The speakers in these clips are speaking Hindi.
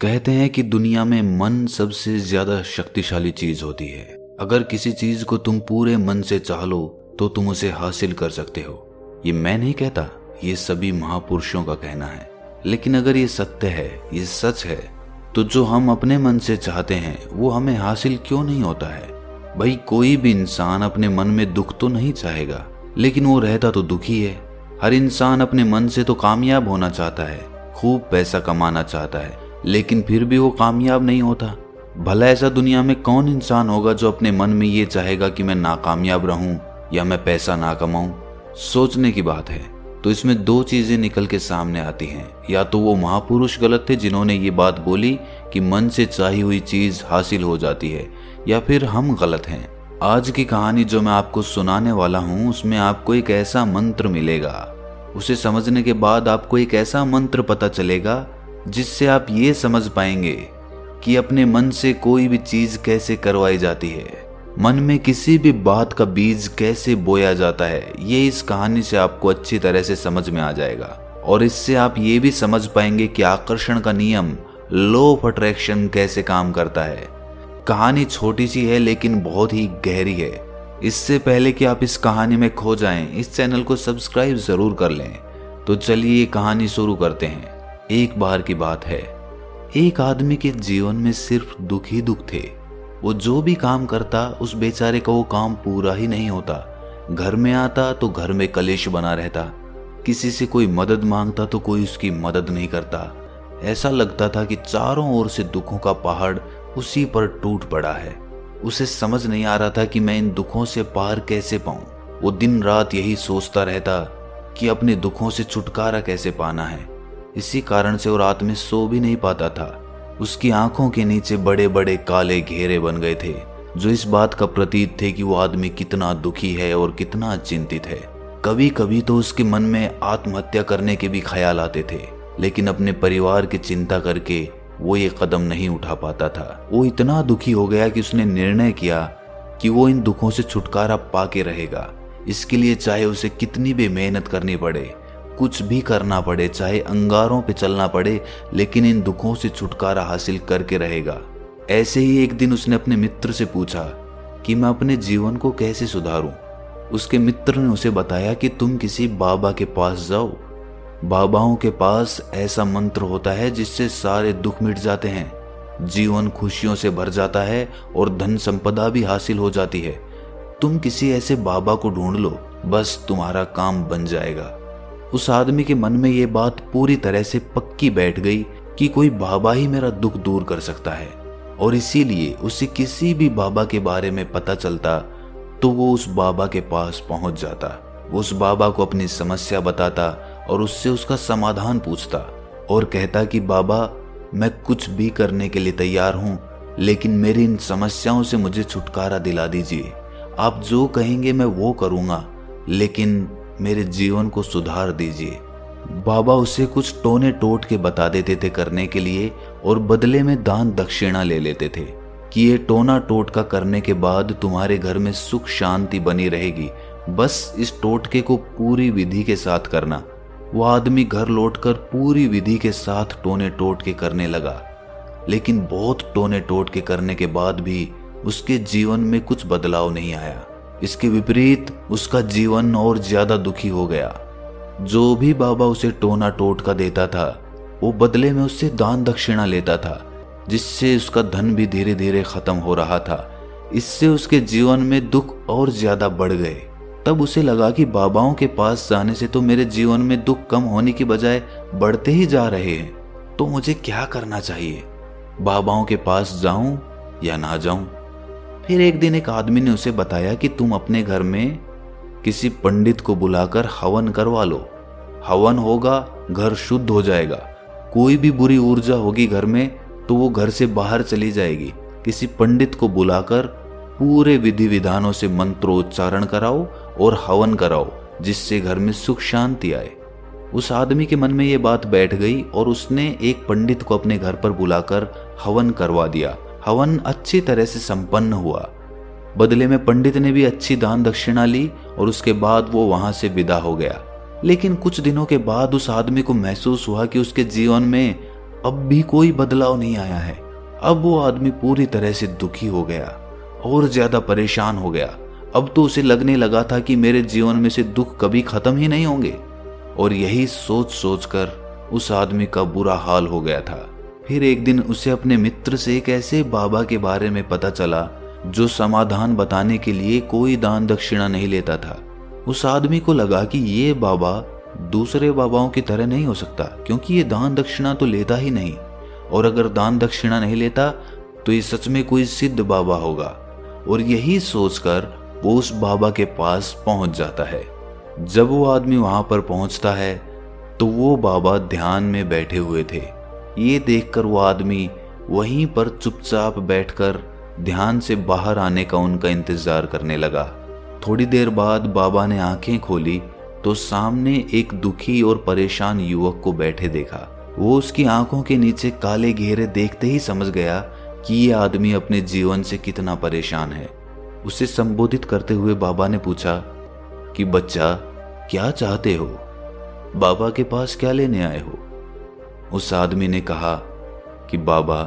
कहते हैं कि दुनिया में मन सबसे ज्यादा शक्तिशाली चीज होती है। अगर किसी चीज को तुम पूरे मन से चाह लो तो तुम उसे हासिल कर सकते हो। ये मैं नहीं कहता, ये सभी महापुरुषों का कहना है। लेकिन अगर ये सत्य है, ये सच है, तो जो हम अपने मन से चाहते हैं वो हमें हासिल क्यों नहीं होता है? भाई, कोई भी इंसान अपने मन में दुख तो नहीं चाहेगा, लेकिन वो रहता तो दुखी है। हर इंसान अपने मन से तो कामयाब होना चाहता है, खूब पैसा कमाना चाहता है, लेकिन फिर भी वो कामयाब नहीं होता। भला ऐसा दुनिया में कौन इंसान होगा जो अपने मन में ये चाहेगा कि मैं नाकामयाब रहूं या मैं पैसा ना कमाऊं? सोचने की बात है। तो इसमें दो चीजें निकल के सामने आती हैं। या तो वो महापुरुष गलत थे जिन्होंने ये बात बोली कि मन से चाही हुई चीज हासिल हो जाती है, या फिर हम गलत हैं। आज की कहानी जो मैं आपको सुनाने वाला हूं, उसमें आपको एक ऐसा मंत्र मिलेगा। उसे समझने के बाद आपको एक ऐसा मंत्र पता चलेगा जिससे आप ये समझ पाएंगे कि अपने मन से कोई भी चीज कैसे करवाई जाती है, मन में किसी भी बात का बीज कैसे बोया जाता है। ये इस कहानी से आपको अच्छी तरह से समझ में आ जाएगा। और इससे आप ये भी समझ पाएंगे कि आकर्षण का नियम, लॉ ऑफ अट्रैक्शन कैसे काम करता है। कहानी छोटी सी है लेकिन बहुत ही गहरी है। इससे पहले कि आप इस कहानी में खो जाएं, इस चैनल को सब्सक्राइब जरूर कर लें। तो चलिए ये कहानी शुरू करते हैं। एक बार की बात है, एक आदमी के जीवन में सिर्फ दुख ही दुख थे। वो जो भी काम करता, उस बेचारे का वो काम पूरा ही नहीं होता। घर में आता तो घर में कलेश बना रहता, किसी से कोई मदद मांगता तो कोई उसकी मदद नहीं करता। ऐसा लगता था कि चारों ओर से दुखों का पहाड़ उसी पर टूट पड़ा है। उसे समझ नहीं आ रहा था कि मैं इन दुखों से पार कैसे पाऊं। वो दिन रात यही सोचता रहता कि अपने दुखों से छुटकारा कैसे पाना है। इसी कारण से वो रात में सो भी नहीं पाता था। उसकी आंखों के नीचे बड़े बड़े काले घेरे बन गए थे, जो इस बात का प्रतीक थे कि वो आदमी कितना दुखी है और कितना चिंतित है। कभी कभी तो उसके मन में आत्महत्या करने के भी ख्याल आते थे, लेकिन अपने परिवार की चिंता करके वो ये कदम नहीं उठा पाता था। वो इतना दुखी हो गया कि उसने निर्णय किया कि वो इन दुखों से छुटकारा पाके रहेगा। इसके लिए चाहे उसे कितनी भी मेहनत करनी पड़े, कुछ भी करना पड़े, चाहे अंगारों पे चलना पड़े, लेकिन इन दुखों से छुटकारा हासिल करके रहेगा। ऐसे ही एक दिन उसने अपने मित्र से पूछा कि मैं अपने जीवन को कैसे सुधारूं। उसके मित्र ने उसे बताया कि तुम किसी बाबा के पास जाओ। बाबाओं के पास ऐसा मंत्र होता है जिससे सारे दुख मिट जाते हैं, जीवन खुशियों से भर जाता है और धन संपदा भी हासिल हो जाती है। तुम किसी ऐसे बाबा को ढूंढ लो, बस तुम्हारा काम बन जाएगा। उस आदमी के मन में ये बात पूरी तरह से पक्की बैठ गई कि कोई बाबा ही मेरा दुख दूर कर सकता है, और इसीलिए उसे किसी भी बाबा के बारे में पता चलता तो वो उस बाबा के पास पहुंच जाता। वो उस बाबा को अपनी समस्या बताता और उससे उसका समाधान पूछता और कहता कि बाबा, मैं कुछ भी करने के लिए तैयार हूं, लेकिन मेरी इन समस्याओं से मुझे छुटकारा दिला दीजिए। आप जो कहेंगे मैं वो करूंगा, लेकिन मेरे जीवन को सुधार दीजिए। बाबा उसे कुछ टोने टोट के बता देते थे करने के लिए, और बदले में दान दक्षिणा ले लेते थे कि ये टोना टोटका करने के बाद तुम्हारे घर में सुख शांति बनी रहेगी, बस इस टोटके को पूरी विधि के साथ करना। वो आदमी घर लौटकर पूरी विधि के साथ टोने टोटके करने लगा, लेकिन बहुत टोने टोटके करने के बाद भी उसके जीवन में कुछ बदलाव नहीं आया। इसके विपरीत उसका जीवन और ज्यादा दुखी हो गया। जो भी बाबा उसे टोना टोटका देता था, वो बदले में उससे दान दक्षिणा लेता था, जिससे उसका धन भी धीरे धीरे खत्म हो रहा था। इससे उसके जीवन में दुख और ज्यादा बढ़ गए। तब उसे लगा कि बाबाओं के पास जाने से तो मेरे जीवन में दुख कम होने की बजाय बढ़ते ही जा रहे हैं, तो मुझे क्या करना चाहिए? बाबाओं के पास जाऊं या ना जाऊं? फिर एक दिन एक आदमी ने उसे बताया कि तुम अपने घर में किसी पंडित को बुलाकर हवन करवा लो। हवन होगा, घर शुद्ध हो जाएगा। कोई भी बुरी ऊर्जा होगी घर में तो वो घर से बाहर चली जाएगी। किसी पंडित को बुलाकर पूरे विधि विधानों से मंत्रोच्चारण कराओ और हवन कराओ, जिससे घर में सुख शांति आए। उस आदमी के मन में ये बात बैठ गई और उसने एक पंडित को अपने घर पर बुलाकर हवन करवा दिया। हवन अच्छी तरह से संपन्न हुआ। बदले में पंडित ने भी अच्छी दान दक्षिणा ली और उसके बाद वो वहां से विदा हो गया। लेकिन कुछ दिनों के बाद उस आदमी को महसूस हुआ कि उसके जीवन में अब भी कोई बदलाव नहीं आया है। अब वो आदमी पूरी तरह से दुखी हो गया और ज्यादा परेशान हो गया। अब तो उसे लगने लगा था कि मेरे जीवन में से दुख कभी खत्म ही नहीं होंगे। और यही सोच सोच कर उस आदमी का बुरा हाल हो गया था। फिर एक दिन उसे अपने मित्र से एक ऐसे बाबा के बारे में पता चला जो समाधान बताने के लिए कोई दान दक्षिणा नहीं लेता था। उस आदमी को लगा कि ये बाबा दूसरे बाबाओं की तरह नहीं हो सकता, क्योंकि ये दान दक्षिणा तो लेता ही नहीं, और अगर दान दक्षिणा नहीं लेता तो ये सच में कोई सिद्ध बाबा होगा। और यही सोचकर वो उस बाबा के पास पहुंच जाता है। जब वो आदमी वहां पर पहुंचता है तो वो बाबा ध्यान में बैठे हुए थे। ये देखकर वो आदमी वहीं पर चुपचाप बैठकर ध्यान से बाहर आने का उनका इंतजार करने लगा। थोड़ी देर बाद बाबा ने आंखें खोली तो सामने एक दुखी और परेशान युवक को बैठे देखा। वो उसकी आंखों के नीचे काले घेरे देखते ही समझ गया कि ये आदमी अपने जीवन से कितना परेशान है। उसे संबोधित करते हुए बाबा ने पूछा कि बच्चा, क्या चाहते हो? बाबा के पास क्या लेने आए हो? उस आदमी ने कहा कि बाबा,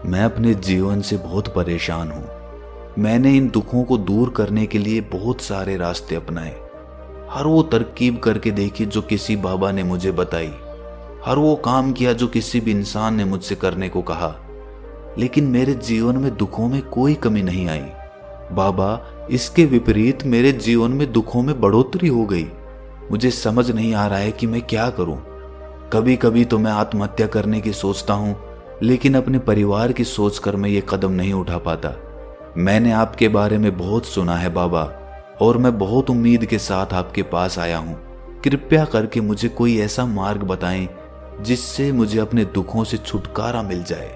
मैं अपने जीवन से बहुत परेशान हूं। मैंने इन दुखों को दूर करने के लिए बहुत सारे रास्ते अपनाए। हर वो तरकीब करके देखी जो किसी बाबा ने मुझे बताई, हर वो काम किया जो किसी भी इंसान ने मुझसे करने को कहा, लेकिन मेरे जीवन में दुखों में कोई कमी नहीं आई। बाबा, इसके विपरीत मेरे जीवन में दुखों में बढ़ोतरी हो गई। मुझे समझ नहीं आ रहा है कि मैं क्या करूं। कभी कभी तो मैं आत्महत्या करने की सोचता हूं, लेकिन अपने परिवार की सोचकर मैं ये कदम नहीं उठा पाता। मैंने आपके बारे में बहुत सुना है बाबा, और मैं बहुत उम्मीद के साथ आपके पास आया हूं। कृपया करके मुझे कोई ऐसा मार्ग बताएं जिससे मुझे अपने दुखों से छुटकारा मिल जाए।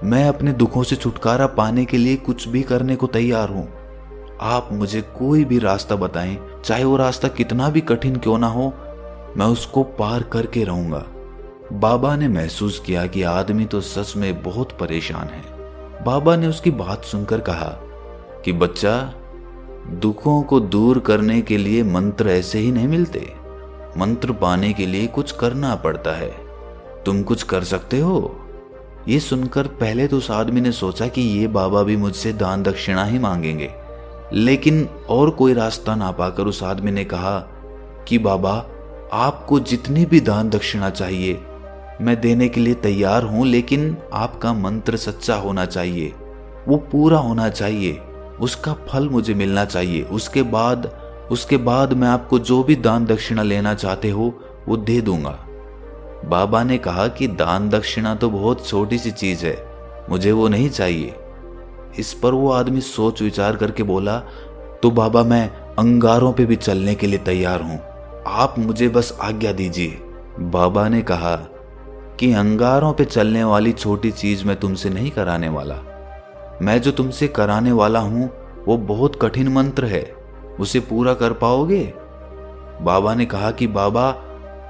मैं अपने दुखों से छुटकारा पाने के लिए कुछ भी करने को तैयार हूं। आप मुझे कोई भी रास्ता बताएं, चाहे वो रास्ता कितना भी कठिन क्यों ना हो, मैं उसको पार करके रहूंगा। बाबा ने महसूस किया कि आदमी तो सच में बहुत परेशान है। बाबा ने उसकी बात सुनकर कहा कि बच्चा, दुखों को दूर करने के लिए मंत्र ऐसे ही नहीं मिलते। मंत्र पाने के लिए कुछ करना पड़ता है। तुम कुछ कर सकते हो? ये सुनकर पहले तो उस आदमी ने सोचा कि ये बाबा भी मुझसे दान दक्षिणा ही मांगेंगे, लेकिन और कोई रास्ता ना पाकर उस आदमी ने कहा कि बाबा, आपको जितनी भी दान दक्षिणा चाहिए मैं देने के लिए तैयार हूं, लेकिन आपका मंत्र सच्चा होना चाहिए, वो पूरा होना चाहिए, उसका फल मुझे मिलना चाहिए। उसके बाद मैं आपको जो भी दान दक्षिणा लेना चाहते हो वो दे दूंगा। बाबा ने कहा कि दान दक्षिणा तो बहुत छोटी सी चीज है, मुझे वो नहीं चाहिए। इस पर वो आदमी सोच विचार करके बोला, तो बाबा, मैं अंगारों पे भी चलने के लिए तैयार हूं, आप मुझे बस आज्ञा दीजिए। बाबा ने कहा कि अंगारों पे चलने वाली छोटी चीज मैं तुमसे नहीं कराने वाला। मैं जो तुमसे कराने वाला हूं वो बहुत कठिन मंत्र है, उसे पूरा कर पाओगे? बाबा ने कहा कि बाबा,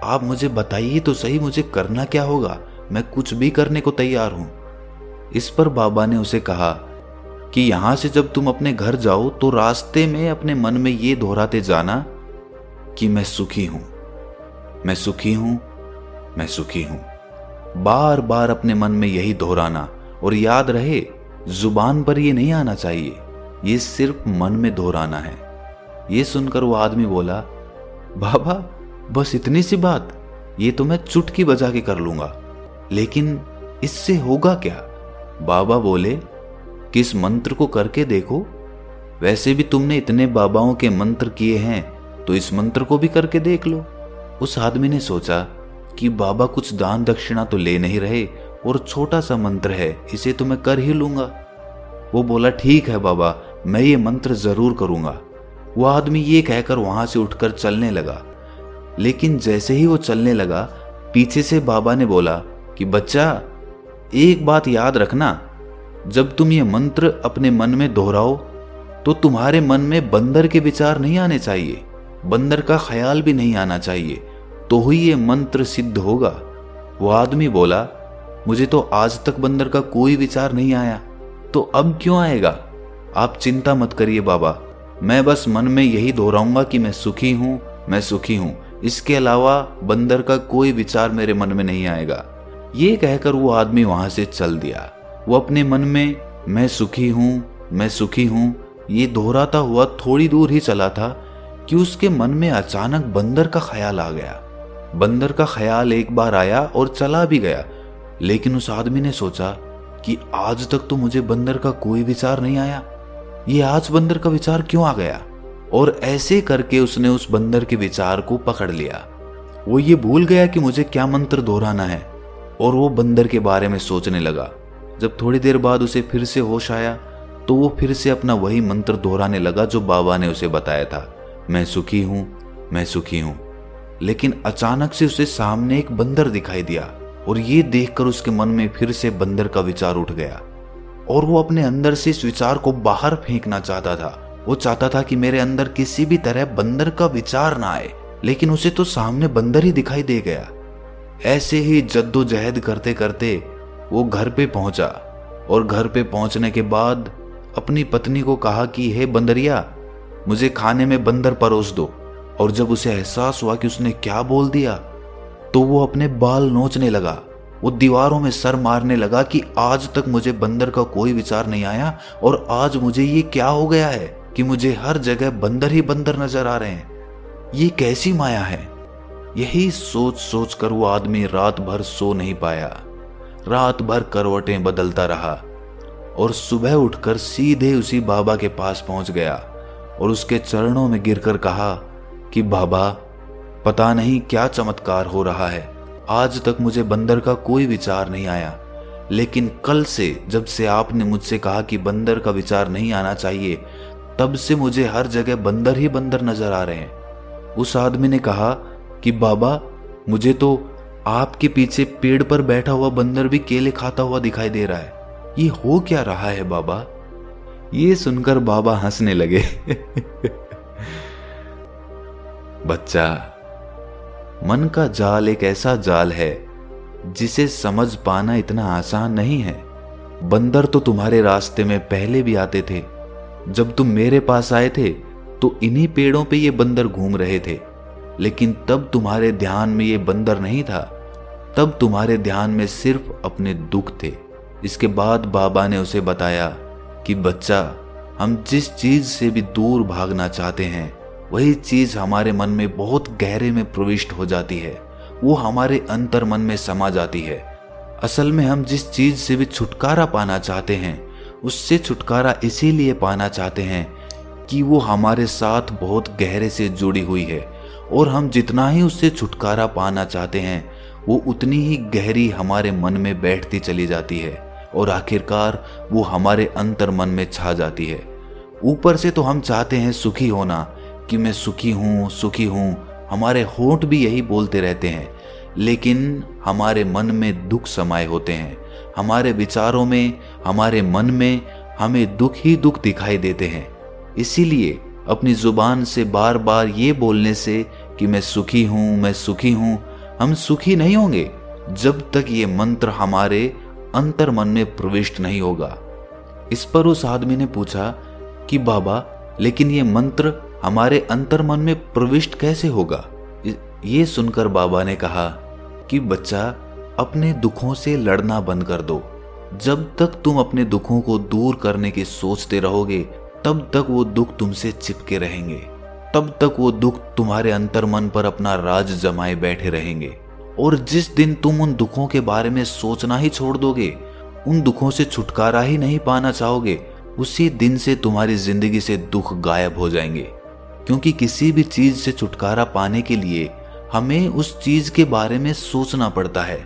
आप मुझे बताइए तो सही, मुझे करना क्या होगा, मैं कुछ भी करने को तैयार हूं। इस पर बाबा ने उसे कहा कि यहां से जब तुम अपने घर जाओ तो रास्ते में अपने मन में ये दोहराते जाना कि मैं सुखी हूं, मैं सुखी हूं, मैं सुखी हूं। बार बार अपने मन में यही दोहराना, और याद रहे जुबान पर ये नहीं आना चाहिए, ये सिर्फ मन में दोहराना है। ये सुनकर वो आदमी बोला, बाबा, बस इतनी सी बात, ये तो मैं चुटकी बजा के कर लूंगा, लेकिन इससे होगा क्या? बाबा बोले कि इस मंत्र को करके देखो, वैसे भी तुमने इतने बाबाओं के मंत्र किए हैं, तो इस मंत्र को भी करके देख लो। उस आदमी ने सोचा कि बाबा कुछ दान दक्षिणा तो ले नहीं रहे, और छोटा सा मंत्र है, इसे तो मैं कर ही लूंगा। वो बोला, ठीक है बाबा, मैं ये मंत्र जरूर करूंगा। वो आदमी ये कहकर वहां से उठकर चलने लगा, लेकिन जैसे ही वो चलने लगा, पीछे से बाबा ने बोला कि बच्चा, एक बात याद रखना, जब तुम ये मंत्र अपने मन में दोहराओ तो तुम्हारे मन में बंदर के विचार नहीं आने चाहिए, बंदर का ख्याल भी नहीं आना चाहिए, तो ही ये मंत्र सिद्ध होगा। वो आदमी बोला, मुझे तो आज तक बंदर का कोई विचार नहीं आया, तो अब क्यों आएगा? आप चिंता मत करिए बाबा, मैं बस मन में यही दोहराऊंगा कि मैं सुखी हूं, मैं सुखी हूं। इसके अलावा बंदर का कोई विचार मेरे मन में नहीं आएगा। ये कहकर वो आदमी वहां से चल दिया। वो अपने मन में मैं सुखी हूं, मैं सुखी हूं ये दोहराता हुआ थोड़ी दूर ही चला था कि उसके मन में अचानक बंदर का ख्याल आ गया। बंदर का ख्याल एक बार आया और चला भी गया, लेकिन उस आदमी ने सोचा कि आज तक तो मुझे बंदर का कोई विचार नहीं आया, ये आज बंदर का विचार क्यों आ गया। और ऐसे करके उसने उस बंदर के विचार को पकड़ लिया। वो ये भूल गया कि मुझे क्या मंत्र दोहराना है और वो बंदर के बारे में सोचने लगा। जब थोड़ी देर बाद उसे फिर से होश आया तो वो फिर से अपना वही मंत्र दोहराने लगा जो बाबा ने उसे बताया था, मैं सुखी हूं, मैं सुखी हूं। लेकिन अचानक से उसे सामने एक बंदर दिखाई दिया और ये देखकर उसके मन में फिर से बंदर का विचार उठ गया और वो अपने अंदर से इस विचार को बाहर फेंकना चाहता था। वो चाहता था कि मेरे अंदर किसी भी तरह बंदर का विचार ना आए, लेकिन उसे तो सामने बंदर ही दिखाई दे गया। ऐसे ही जद्दोजहद करते करते वो घर पे पहुंचा और घर पे पहुंचने के बाद अपनी पत्नी को कहा कि हे बंदरिया, मुझे खाने में बंदर परोस दो। और जब उसे एहसास हुआ कि उसने क्या बोल दिया तो वो अपने बाल नोचने लगा। वो दीवारों में सर मारने लगा कि आज तक मुझे बंदर का कोई विचार नहीं आया और आज मुझे ये क्या हो गया है कि मुझे हर जगह बंदर ही बंदर नजर आ रहे हैं, ये कैसी माया है। यही सोच सोच कर वो आदमी रात भर सो नहीं पाया। रात भर करवटें बदलता रहा और सुबह उठकर सीधे उसी बाबा के पास पहुंच गया और उसके चरणों में गिरकर कहा कि बाबा, पता नहीं क्या चमत्कार हो रहा है, आज तक मुझे बंदर का कोई विचार नहीं आया, लेकिन कल से जब से आपने मुझसे कहा कि बंदर का विचार नहीं आना चाहिए, तब से मुझे हर जगह बंदर ही बंदर नजर आ रहे हैं। उस आदमी ने कहा कि बाबा, मुझे तो आपके पीछे पेड़ पर बैठा हुआ बंदर भी केले खाता हुआ दिखाई दे रहा है, ये हो क्या रहा है बाबा। ये सुनकर बाबा हंसने लगे। बच्चा, मन का जाल एक ऐसा जाल है जिसे समझ पाना इतना आसान नहीं है। बंदर तो तुम्हारे रास्ते में पहले भी आते थे। जब तुम मेरे पास आए थे तो इन्हीं पेड़ों पे ये बंदर घूम रहे थे, लेकिन तब तुम्हारे ध्यान में ये बंदर नहीं था, तब तुम्हारे ध्यान में सिर्फ अपने दुख थे। इसके बाद बाबा ने उसे बताया कि बच्चा, हम जिस चीज से भी दूर भागना चाहते हैं वही चीज हमारे मन में बहुत गहरे में प्रविष्ट हो जाती है, वो हमारे अंतर मन में समा जाती है। असल में हम जिस चीज से भी छुटकारा पाना चाहते हैं उससे छुटकारा इसीलिए पाना चाहते हैं कि वो हमारे साथ बहुत गहरे से जुड़ी हुई है, और हम जितना ही उससे छुटकारा पाना चाहते हैं वो उतनी ही गहरी हमारे मन में बैठती चली जाती है और आखिरकार वो हमारे अंतर मन में छा जाती है। ऊपर से तो हम चाहते हैं सुखी होना कि मैं सुखी हूँ, सुखी हूँ, हमारे होंठ भी यही बोलते रहते हैं, लेकिन हमारे मन में दुख समाये होते हैं। हमारे विचारों में, हमारे मन में हमें दुख ही दुख दिखाई देते हैं। इसीलिए अपनी जुबान से बार बार ये बोलने से कि मैं सुखी हूँ, मैं सुखी हूँ, हम सुखी नहीं होंगे जब तक ये मंत्र हमारे अंतर मन में प्रविष्ट नहीं होगा। इस पर उस आदमी ने पूछा कि बाबा, लेकिन ये मंत्र हमारे अंतर मन में प्रविष्ट कैसे होगा। ये सुनकर बाबा ने कहा कि बच्चा, अपने दुखों से लड़ना बंद कर दो। जब तक तुम अपने दुखों को दूर करने की सोचते रहोगे तब तक वो दुख तुमसे चिपके रहेंगे, तब तक वो दुख तुम्हारे अंतर मन पर अपना राज जमाए बैठे रहेंगे। और जिस दिन तुम उन दुखों के बारे में सोचना ही छोड़ दोगे, उन दुखों से छुटकारा ही नहीं पाना चाहोगे, उसी दिन से तुम्हारी जिंदगी से दुख गायब हो जाएंगे। क्योंकि किसी भी चीज से छुटकारा पाने के लिए हमें उस चीज के बारे में सोचना पड़ता है,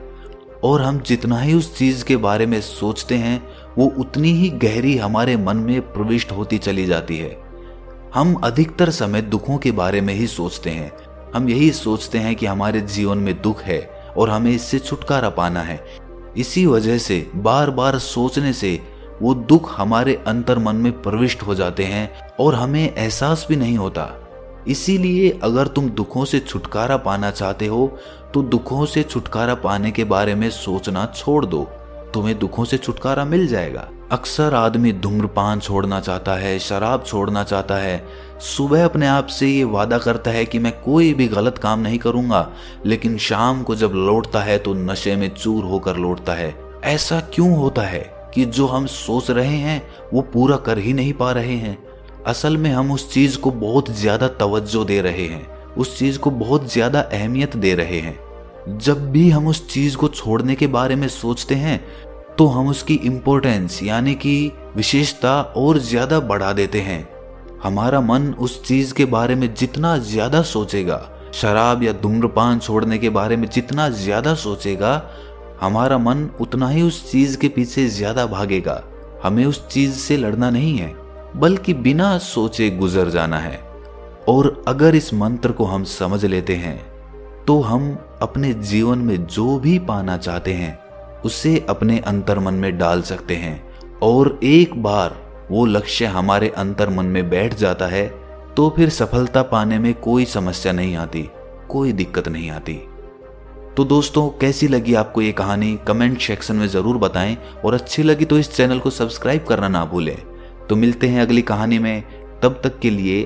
और हम जितना ही उस चीज के बारे में सोचते हैं वो उतनी ही गहरी हमारे मन में प्रविष्ट होती चली जाती है। हम अधिकतर समय दुखों के बारे में ही सोचते हैं। हम यही सोचते हैं कि हमारे जीवन में दुख है और हमें इससे छुटकारा पाना है। इसी वजह से बार बार सोचने से वो दुख हमारे अंतर मन में प्रविष्ट हो जाते हैं और हमें एहसास भी नहीं होता। इसीलिए अगर तुम दुखों से छुटकारा पाना चाहते हो तो दुखों से छुटकारा पाने के बारे में सोचना छोड़ दो तुम्हें दुखों से छुटकारा मिल जाएगा। अक्सर आदमी धूम्रपान छोड़ना चाहता है, शराब छोड़ना चाहता है, सुबह अपने आप से ये वादा करता है कि मैं कोई भी गलत काम नहीं करूंगा, लेकिन शाम को जब लौटता है तो नशे में चूर होकर लौटता है। ऐसा क्यों होता है कि जो हम सोच रहे हैं वो पूरा कर ही नहीं पा रहे हैं? असल में हम उस चीज को बहुत ज्यादा तवज्जो दे रहे हैं, उस चीज को बहुत ज्यादा अहमियत दे रहे हैं। जब भी हम उस चीज को छोड़ने के बारे में सोचते हैं तो हम उसकी इम्पोर्टेंस यानी कि विशेषता और ज्यादा बढ़ा देते हैं। हमारा मन उस चीज के बारे में जितना ज्यादा सोचेगा, शराब या धूम्रपान छोड़ने के बारे में जितना ज्यादा सोचेगा, हमारा मन उतना ही उस चीज के पीछे ज्यादा भागेगा। हमें उस चीज से लड़ना नहीं है, बल्कि बिना सोचे गुजर जाना है। और अगर इस मंत्र को हम समझ लेते हैं तो हम अपने जीवन में जो भी पाना चाहते हैं उसे अपने अंतर्मन में डाल सकते हैं। और एक बार वो लक्ष्य हमारे अंतर्मन में बैठ जाता है तो फिर सफलता पाने में कोई समस्या नहीं आती, कोई दिक्कत नहीं आती। तो दोस्तों, कैसी लगी आपको ये कहानी कमेंट सेक्शन में ज़रूर बताएं, और अच्छी लगी तो इस चैनल को सब्सक्राइब करना ना भूलें। तो मिलते हैं अगली कहानी में, तब तक के लिए